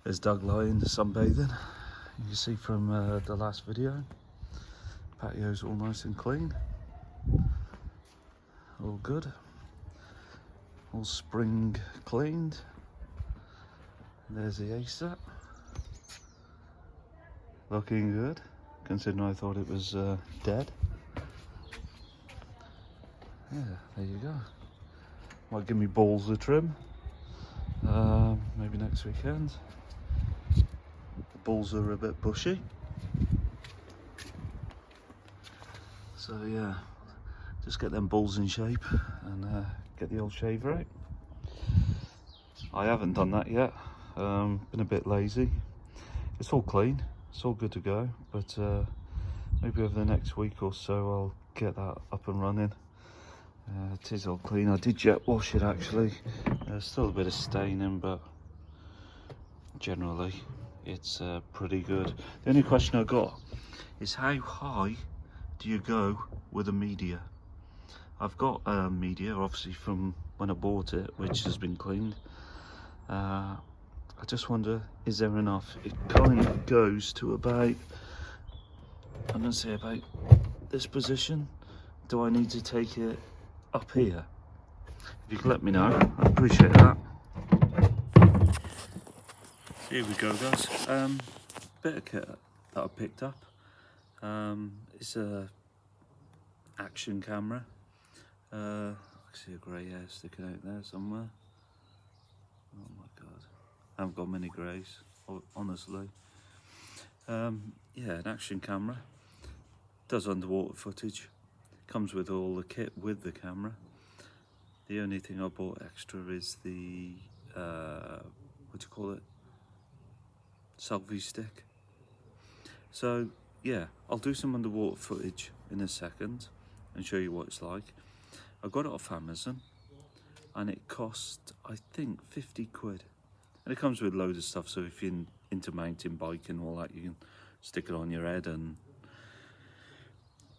There's Doug lying sunbathing. You can see from the last video, patio's all nice and clean, all good, all spring cleaned. There's the ASAP, looking good, considering I thought it was dead. Yeah, there you go. Might give me balls of trim, maybe next weekend. The balls are a bit bushy, so yeah, just get them balls in shape and get the old shaver out. I haven't done that yet, been a bit lazy. It's all clean, it's all good to go, but maybe over the next week or so I'll get that up and running. It is all clean. I did jet wash it actually. There's still a bit of staining, but generally it's pretty good. The only question I got is how high do you go with a media? I've got media obviously from when I bought it, which has been cleaned. I just wonder, is there enough? It kind of goes to about, I'm gonna say about this position. Do I need to take it up here? If you could let me know, I appreciate that. Here we go, guys. Bit of kit that I picked up. It's a action camera. I can see a grey hair sticking out there somewhere. Oh my god, I haven't got many greys, honestly. Yeah, an action camera. Does underwater footage. Comes with all the kit with the camera. The only thing I bought extra is the what do you call it? Selfie stick. So yeah, I'll do some underwater footage in a second and show you what it's like. I got it off Amazon and it cost, I think, 50 quid. And it comes with loads of stuff, so if you're into mountain biking and all that, you can stick it on your head and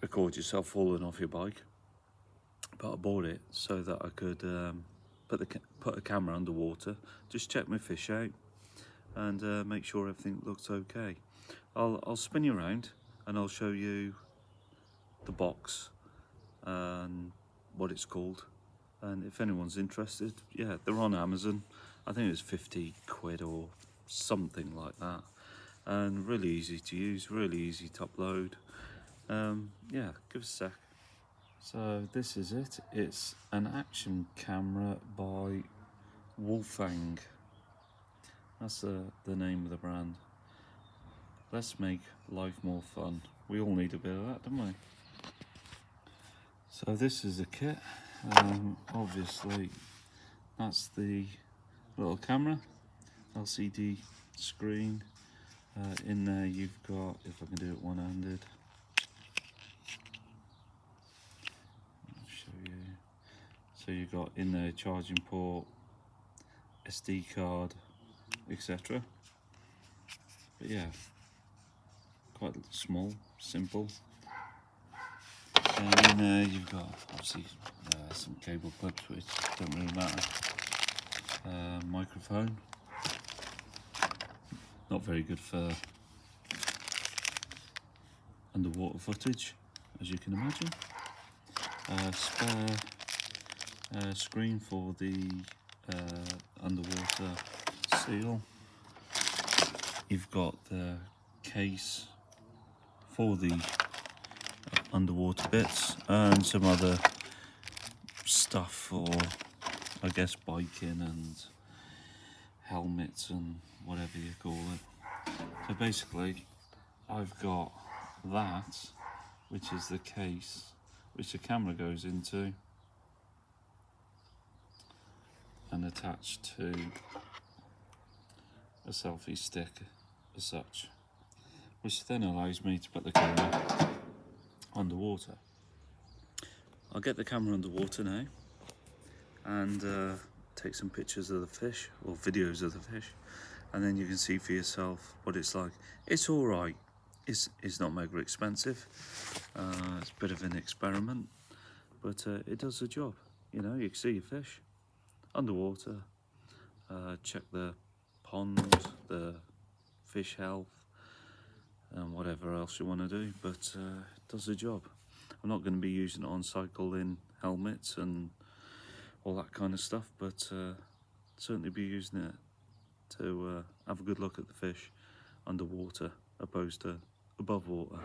record yourself falling off your bike. But I bought it so that I could put a camera underwater, just check my fish out and make sure everything looks okay. I'll spin you around and I'll show you the box and what it's called. And if anyone's interested, yeah, they're on Amazon. I think it's 50 quid or something like that. And really easy to use, really easy to upload. Yeah, give us a sec. So this is it. It's an action camera by Wolfgang. That's the name of the brand. Let's make life more fun. We all need a bit of that, don't we? So this is the kit. Obviously, that's the little camera, LCD screen. In there you've got, if I can do it one-handed, I'll show you. So you've got in there charging port, SD card, etc. But yeah, quite small, simple. And in there you've got obviously some cable clips, which don't really matter. Microphone, not very good for underwater footage, as you can imagine. Spare screen for the underwater seal. You've got the case for the underwater bits and some other stuff for, I guess, biking and helmets and whatever you call it. So basically I've got that, which is the case which the camera goes into, and attached to a selfie stick as such, which then allows me to put the camera underwater. I'll get the camera underwater now and take some pictures of the fish, or videos of the fish, and then you can see for yourself what it's like. It's all right. It's not mega expensive. It's a bit of an experiment, but it does the job. You know, you can see your fish underwater, check the pond, the fish health, and whatever else you want to do, but it does the job. I'm not going to be using it on cycling helmets and all that kind of stuff, but certainly be using it to have a good look at the fish underwater opposed to above water.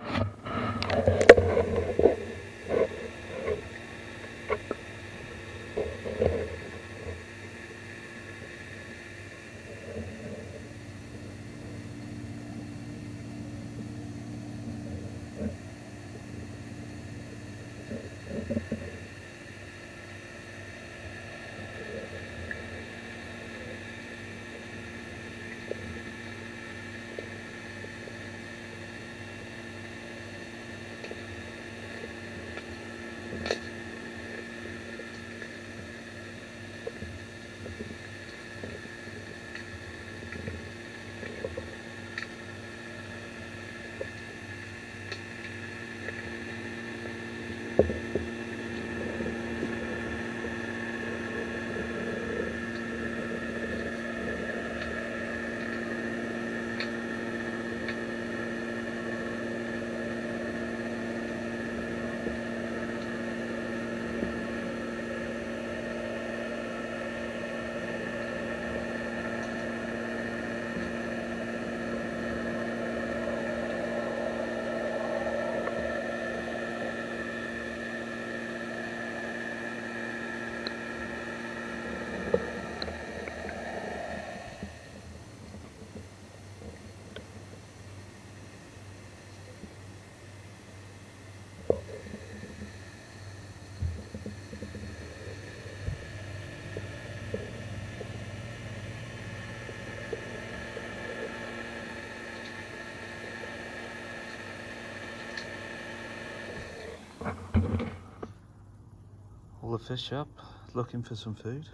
All the fish up, looking for some food.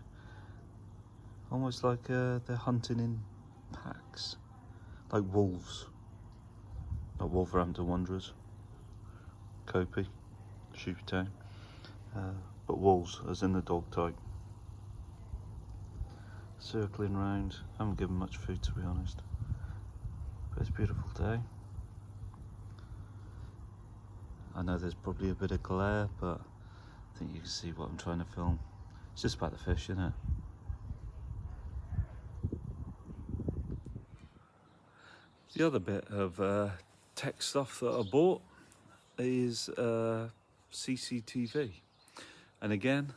Almost like they're hunting in packs, like wolves. Not Wolverhampton Wanderers, Copy, Shoetown, but wolves, as in the dog type. Circling round, haven't given much food to be honest, but it's a beautiful day. I know there's probably a bit of glare, but I think you can see what I'm trying to film. It's just about the fish, isn't it? The other bit of tech stuff that I bought is CCTV. And again,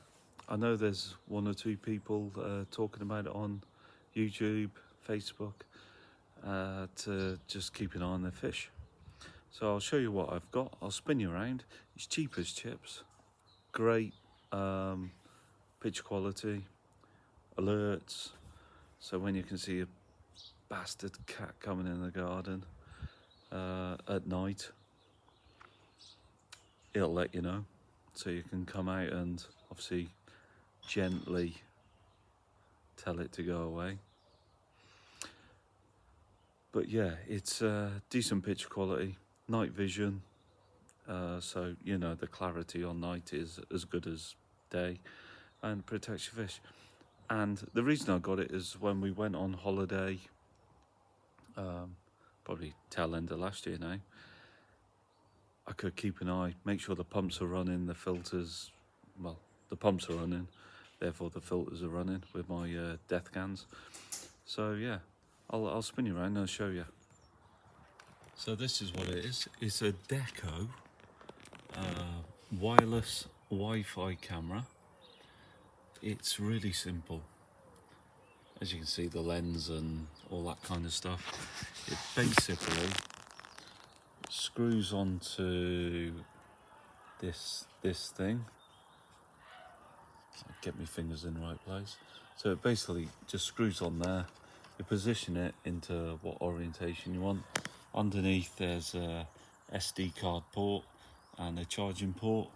I know there's one or two people talking about it on YouTube, Facebook, to just keep an eye on their fish. So I'll show you what I've got. I'll spin you around. It's cheap as chips. Great picture quality, alerts. So when you can see a bastard cat coming in the garden at night, it'll let you know. So you can come out and obviously gently tell it to go away. But yeah, it's decent picture quality, night vision, so you know the clarity on night is as good as day, and protects your fish. And the reason I got it is when we went on holiday, probably tail end of last year now, I could keep an eye, make sure the pumps are running, the filters, well, the pumps are running, therefore the filters are running with my death cans. So yeah, I'll spin you around and I'll show you. So this is what it is. It's a Deco wireless Wi-Fi camera. It's really simple. As you can see, the lens and all that kind of stuff. It basically screws onto this thing. Get my fingers in the right place. So it basically just screws on there. You position it into what orientation you want. Underneath there's a SD card port and a charging port,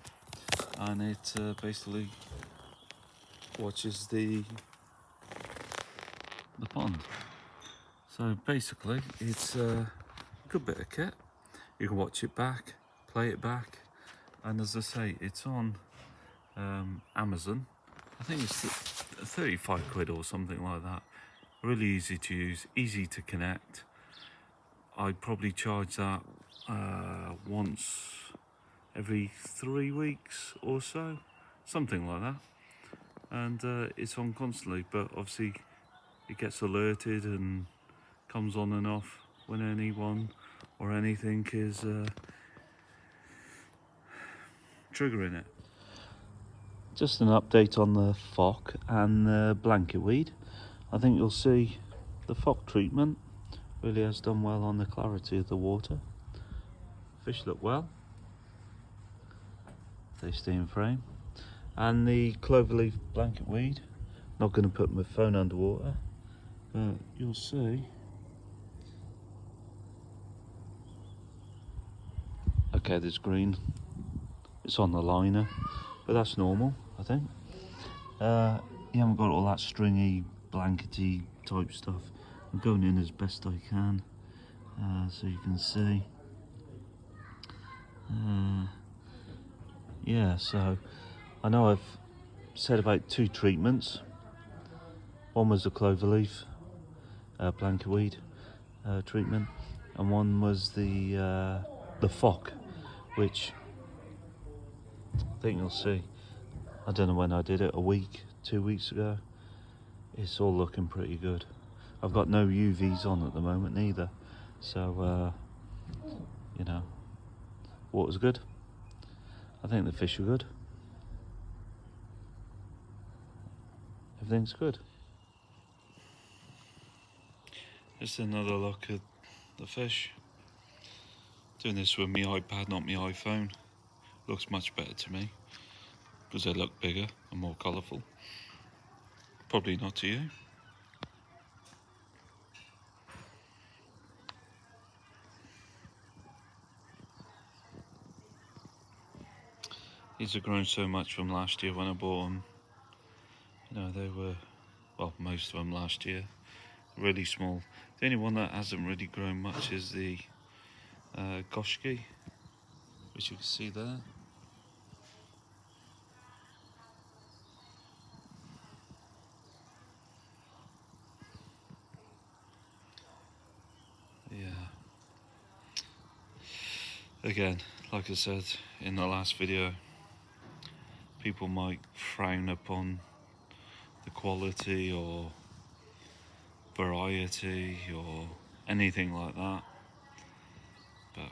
and it basically watches the pond. So basically it's a good bit of kit. You can watch it back, play it back, and as I say, it's on Amazon. I think it's 35 quid or something like that. Really easy to use, easy to connect. I'd probably charge that once every 3 weeks or so, something like that. And it's on constantly, but obviously it gets alerted and comes on and off when anyone or anything is triggering it. Just an update on the phoque and the blanket weed. I think you'll see the phoque treatment really has done well on the clarity of the water. Fish look well, they stay in frame. And the cloverleaf blanket weed, not going to put my phone underwater, but you'll see. Okay, there's green, it's on the liner, but that's normal, I think. You haven't got all that stringy, blankety type stuff. I'm going in as best I can, so you can see. Yeah, so I know I've said about 2 treatments. One was the cloverleaf blanket weed treatment, and one was the phoque, which I think you'll see. I don't know when I did it, a week, 2 weeks ago. It's all looking pretty good. I've got no UVs on at the moment neither, so you know, water's good. I think the fish are good. Everything's good. Just another look at the fish. Doing this with my iPad, not my iPhone. Looks much better to me because they look bigger and more colourful. Probably not to you. These have grown so much from last year when I bought them. You know, they were, well, most of them last year, really small. The only one that hasn't really grown much is the goshki, which you can see there. Yeah. Again, like I said in the last video, people might frown upon the quality or variety or anything like that, but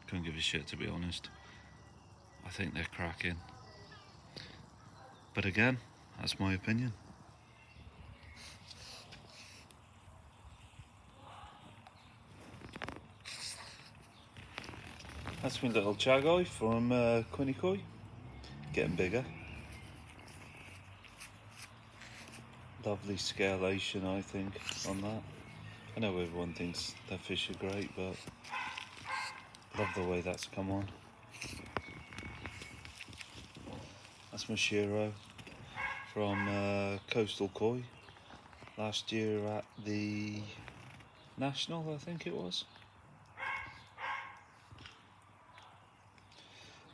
couldn't give a shit, to be honest. I think they're cracking, but again, that's my opinion. That's my little chagoi from Quinnicoi, getting bigger. Lovely scalation, I think, on that. I know everyone thinks their fish are great, but love the way that's come on. That's my Shiro from Coastal Koi last year at the National, I think it was.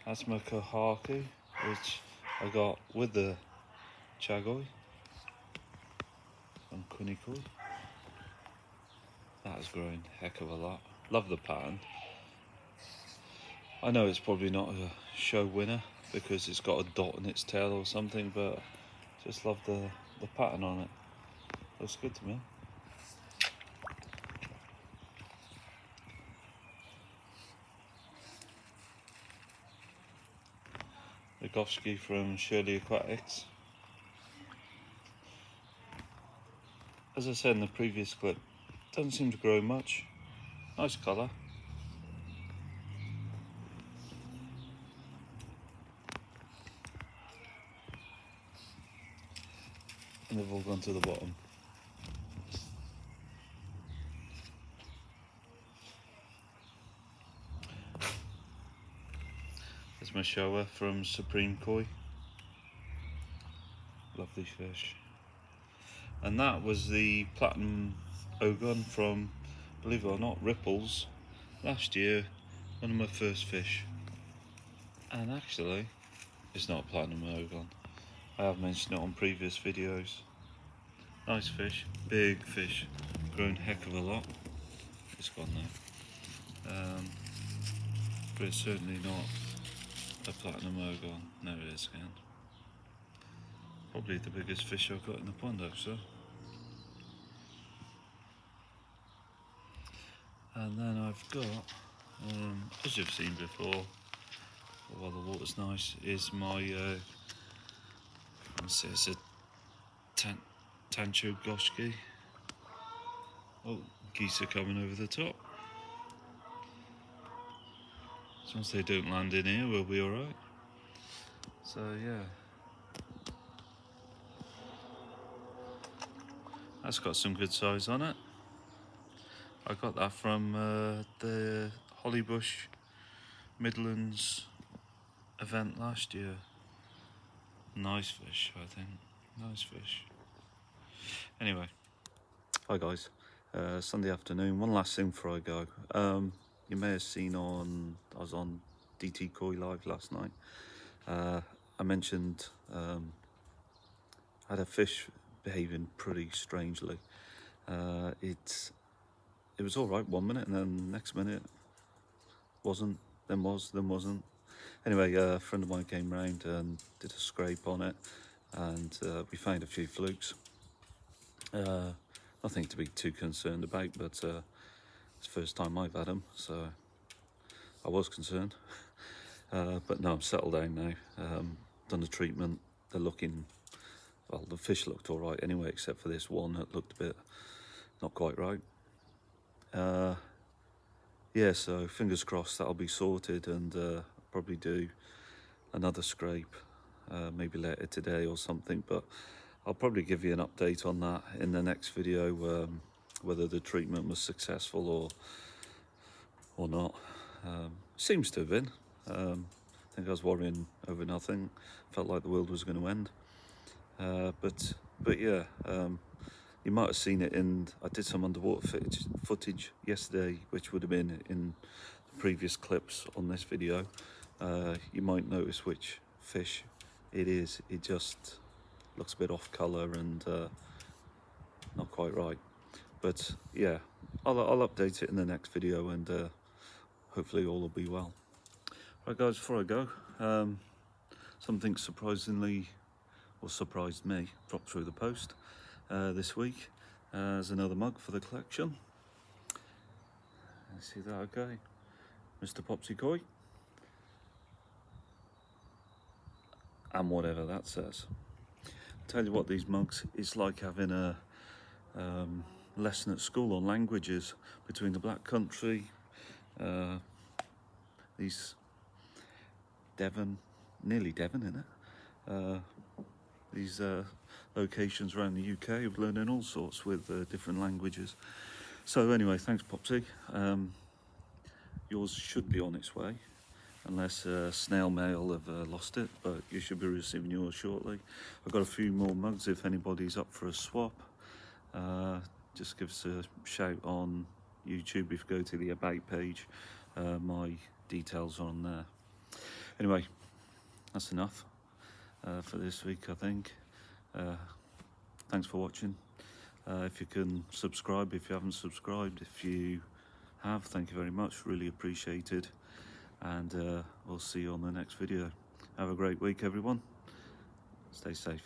That's my Kohaku, which I got with the Chagoi from Quinnicoi. That has grown a heck of a lot. Love the pattern. I know it's probably not a show winner because it's got a dot in its tail or something, but just love the pattern on it. Looks good to me. The Goshki from Shirley Aquatics. As I said in the previous clip, doesn't seem to grow much. Nice colour. and they've all gone to the bottom. There's my shower from Supreme Koi. Lovely fish. And that was the platinum ogon from, believe it or not, Ripples last year. One of my first fish. And actually, it's not platinum ogon. I have mentioned it on previous videos. Nice fish, big fish, grown heck of a lot. It's gone now. But it's certainly not a platinum ogon. There it is again. Probably the biggest fish I've got in the pond actually. And then I've got, as you've seen before, while the water's nice, is my, it's a Tancho Goshki. Oh, geese are coming over the top. As long as they don't land in here, we'll be alright. So yeah. That's got some good size on it. I got that from the Hollybush Midlands event last year. Nice fish, I think. Nice fish. Anyway, hi guys. Sunday afternoon. One last thing before I go. You may have seen I was on DT Koi Live last night. I mentioned I had a fish behaving pretty strangely. It was all right 1 minute, and then next minute wasn't, then was, then wasn't. Anyway, a friend of mine came round and did a scrape on it, and we found a few flukes. Nothing to be too concerned about, but it's the first time I've had them, so I was concerned. But no, I'm settled down now. Done the treatment. They're looking, well, the fish looked all right anyway, except for this one that looked a bit not quite right. Yeah, so fingers crossed that'll be sorted, and probably do another scrape maybe later today or something, but I'll probably give you an update on that in the next video, whether the treatment was successful or not. Seems to have been. I think I was worrying over nothing, felt like the world was going to end, but yeah, you might have seen it I did some underwater footage yesterday, which would have been in the previous clips on this video. You might notice which fish it is. It just looks a bit off colour and not quite right. But yeah, I'll update it in the next video, and hopefully all will be well. Right guys, before I go, something surprised me, dropped through the post this week as another mug for the collection. See that? Okay, Mr. Popsy Koi, and whatever that says. Tell you what, these mugs, it's like having a lesson at school on languages between the Black Country, these nearly Devon, innit? These locations around the UK of learning all sorts with different languages. So anyway, thanks Popsy. Yours should be on its way, unless snail mail have lost it, but you should be receiving yours shortly. I've got a few more mugs if anybody's up for a swap. Just give us a shout on YouTube. If you go to the About page, my details are on there. Anyway, that's enough for this week, I think. Thanks for watching. If you can subscribe if you haven't subscribed. If you have, thank you very much, really appreciated, and we'll see you on the next video. Have a great week everyone, stay safe.